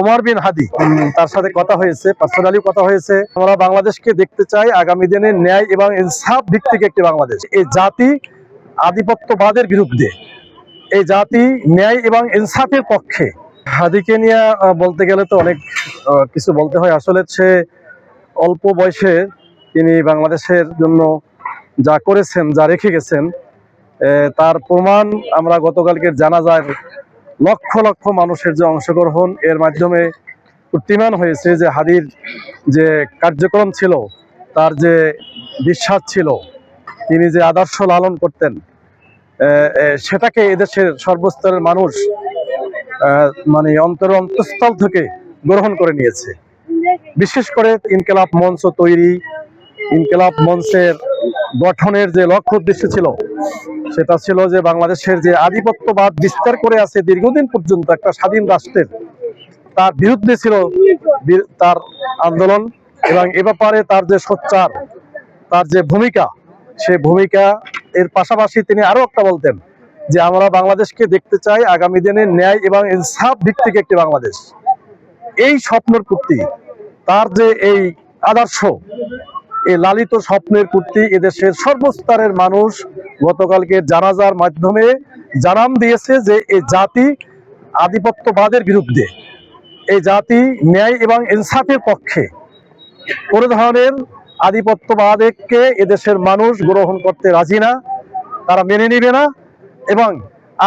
ওমর বিন হাদি তার সাথে কথা হয়েছে, পার্সোনালি কথা হয়েছে। আমরা বাংলাদেশকে দেখতে চাই আগামী দিনে ন্যায় এবং ইনসাফ ভিত্তিক একটি বাংলাদেশ। এই জাতি আধিপত্যবাদের বিরুদ্ধে, এই জাতি ন্যায় এবং ইনসাফের পক্ষে। হাদিকে নিয়ে বলতে গেলে তো অনেক কিছু বলতে হয়। আসলে সে অল্প বয়সে তিনি বাংলাদেশের জন্য যা করেছেন, যা রেখে গেছেন, তার প্রমাণ আমরা গতকালকের জানাজার লক্ষ লক্ষ মানুষের যে অংশগ্রহণ, এর মাধ্যমে প্রতিমান হয়েছে যে হাদির যে কার্যক্রম ছিল, তার যে বিশ্বাস ছিল, তিনি যে আদর্শ লালন করতেন, সেটাকে এদেশের সর্বস্তরের মানুষ মানে অন্তঃস্থল থেকে গ্রহণ করে নিয়েছে। বিশেষ করে ইনকিলাব মঞ্চ তৈরি, ইনকিলাব মঞ্চের গঠনের যে লক্ষ্য উদ্দেশ্য ছিল, সেটা ছিল যে বাংলাদেশের যে আধিপত্যবাদ বিস্তার করে আছে দীর্ঘদিন পর্যন্ত একটা স্বাধীন রাষ্ট্রের, তার বিরুদ্ধে ছিল তার আন্দোলন। এবং এ ব্যাপারে তার যে সোচ্চার, তার যে ভূমিকা, সে ভূমিকা এর পাশাপাশি তিনি আরো একটা বলতেন যে আমরা বাংলাদেশকে দেখতে চাই আগামী দিনে ন্যায় এবং ইনসাফ ভিত্তিক একটি বাংলাদেশ। এই স্বপ্নের প্রতি তার যে এই আদর্শ, এই লালিত স্বপ্নের প্রতি এদেশের সর্বস্তরের মানুষ গতকালকে জানাজার মাধ্যমে জানান দিয়েছে যে এই জাতি আধিপত্যবাদের বিরুদ্ধে, এই জাতি ন্যায় এবং ইনসাফের পক্ষে। কোনো ধরনের আধিপত্যবাদকে এদেশের মানুষ গ্রহণ করতে রাজি না, তারা মেনে নিবে না। এবং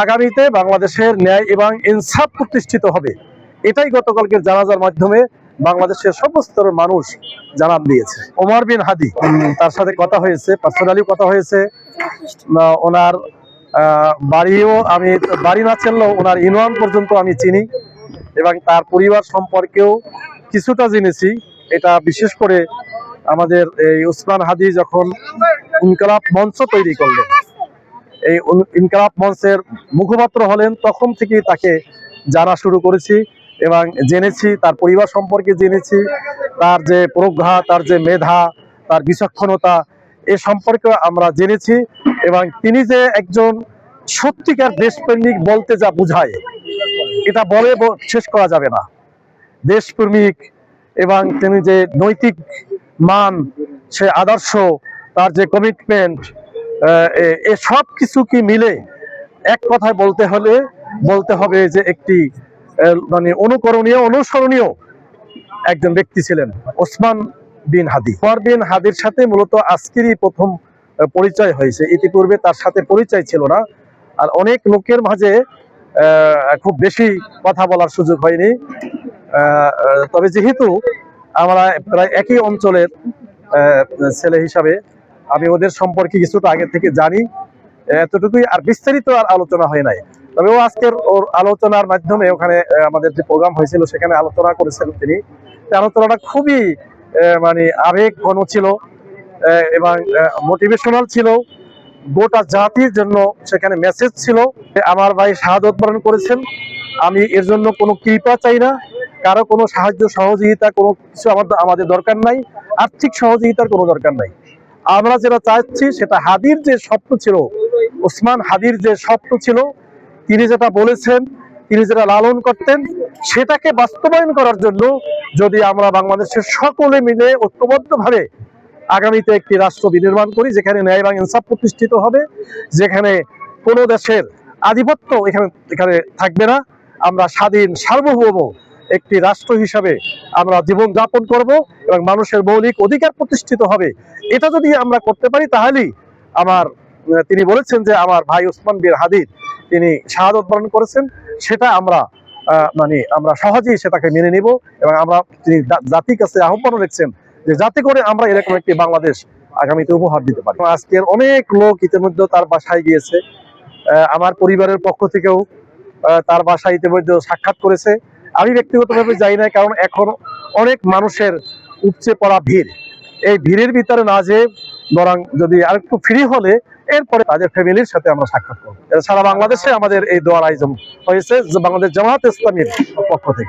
আগামীতে বাংলাদেশের ন্যায় এবং ইনসাফ প্রতিষ্ঠিত হবে, এটাই গতকালকের জানাজার মাধ্যমে বাংলাদেশের সর্বস্তরের মানুষ জানান দিয়েছে। ওমর বিন হাদি তার সাথে কথা হয়েছে, পার্সোনালি কথা হয়েছে। ওনার বাড়িও আমি বাড়ি না চিনলেও ওনার ইউনিয়ন পর্যন্ত আমি চিনি, এবং তার পরিবার সম্পর্কেও কিছুটা জেনেছি। এটা বিশেষ করে আমাদের এই ওসমান হাদি যখন ইনকিলাব মঞ্চ তৈরি করলেন, এই ইনকিলাব মঞ্চের মুখপাত্র হলেন, তখন থেকেই তাকে জানা শুরু করেছি এবং জেনেছি, তার পরিবার সম্পর্কে জেনেছি, তার যে প্রজ্ঞা, তার যে মেধা, তার বিচক্ষণতা, এ সম্পর্কে আমরা জেনেছি। এবং তিনি যে একজন সত্যিকার দেশপ্রেমিক বলতে যা বোঝায়, এটা বলে শেষ করা যাবে না। দেশপ্রেমিক এবং তিনি যে নৈতিক মান, সে আদর্শ, তার যে কমিটমেন্ট, এ সব কিছু কি মিলে এক কথায় বলতে হবে যে একটি মানে অনুকরণীয়, অনুসরণীয় একজন ব্যক্তি ছিলেন ওসমান বিন হাদি। ওমর বিন হাদির সাথে মূলত আজকেরই প্রথম পরিচয় হয়েছে, ইতিপূর্বে তার সাথে পরিচয় ছিল না। আর অনেক লোকের মাঝে খুব বেশি কথা বলার সুযোগ হয়নি। তবে যেহেতু আমরা প্রায় একই অঞ্চলের ছেলে হিসাবে আমি ওদের সম্পর্কে কিছুটা আগে থেকে জানি, এতটুকুই। আর বিস্তারিত আর আলোচনা হয় নাই। তবে ও আজকের ওর আলোচনার মাধ্যমে, ওখানে আমাদের যে প্রোগ্রাম হয়েছিল সেখানে আলোচনা করেছেন তিনি। আলোচনাটা খুবই মানে আবেগ ঘন ছিল এবং মোটিভেশনাল ছিল, গোটা জাতির জন্য সেখানে মেসেজ ছিল। আমার ভাই শাহাদত বরণ করেছেন, আমি এর জন্য কোনো কৃপা চাই না, কারো কোনো সাহায্য সহযোগিতা কোনো কিছু আমাদের দরকার নাই, আর্থিক সহযোগিতার কোনো দরকার নাই। আমরা যেটা চাচ্ছি সেটা হাদির যে স্বপ্ন ছিল, ওসমান হাদির যে স্বপ্ন ছিল, তিনি যেটা বলেছেন, তিনি যেটা লালন করতেন, সেটাকে বাস্তবায়ন করার জন্য যদি আমরা বাংলাদেশের সকলে মিলে ঐক্যবদ্ধভাবে আগামীতে একটি রাষ্ট্র বিনির্মাণ করি, যেখানে ন্যায় এবং ইনসাফ প্রতিষ্ঠিত হবে, যেখানে কোনো দেশের আধিপত্য এখানে থাকবে না, আমরা স্বাধীন সার্বভৌম একটি রাষ্ট্র হিসাবে আমরা জীবন যাপন করব এবং মানুষের মৌলিক অধিকার প্রতিষ্ঠিত হবে। এটা যদি আমরা করতে পারি, তাহলেই তিনি বলেছেন যে আমার ভাই ওসমান বিন হাদির তিনি শাহাদত বরণ করেছেন, সেটা আমরা আমরা সহজেই সেটাকে মেনে নিব। এবং আমরা তিনি জাতির কাছে আহ্বান রেখেছেন যে যাতে করে আমরা এরকম একটি বাংলাদেশ আগামীতে উপহার দিতে পারি। আজকের অনেক লোক ইতিমধ্যে তার বাসায় গিয়েছে, আমার পরিবারের পক্ষ থেকেও তার বাসায় ইতিমধ্যে সাক্ষাৎ করেছে। আমি ব্যক্তিগতভাবে যাই না, কারণ এখন অনেক মানুষের উপচে পড়া ভিড়, এই ভিড়ের ভিতরে না যেয়ে বরং যদি আরেকটু ফ্রি হলে এরপরে তাদের ফ্যামিলির সাথে আমরা সাক্ষাৎ করবো। সারা বাংলাদেশে আমাদের এই দোয়ার আয়োজন হয়েছে বাংলাদেশ জামায়াত ইসলামীর পক্ষ থেকে।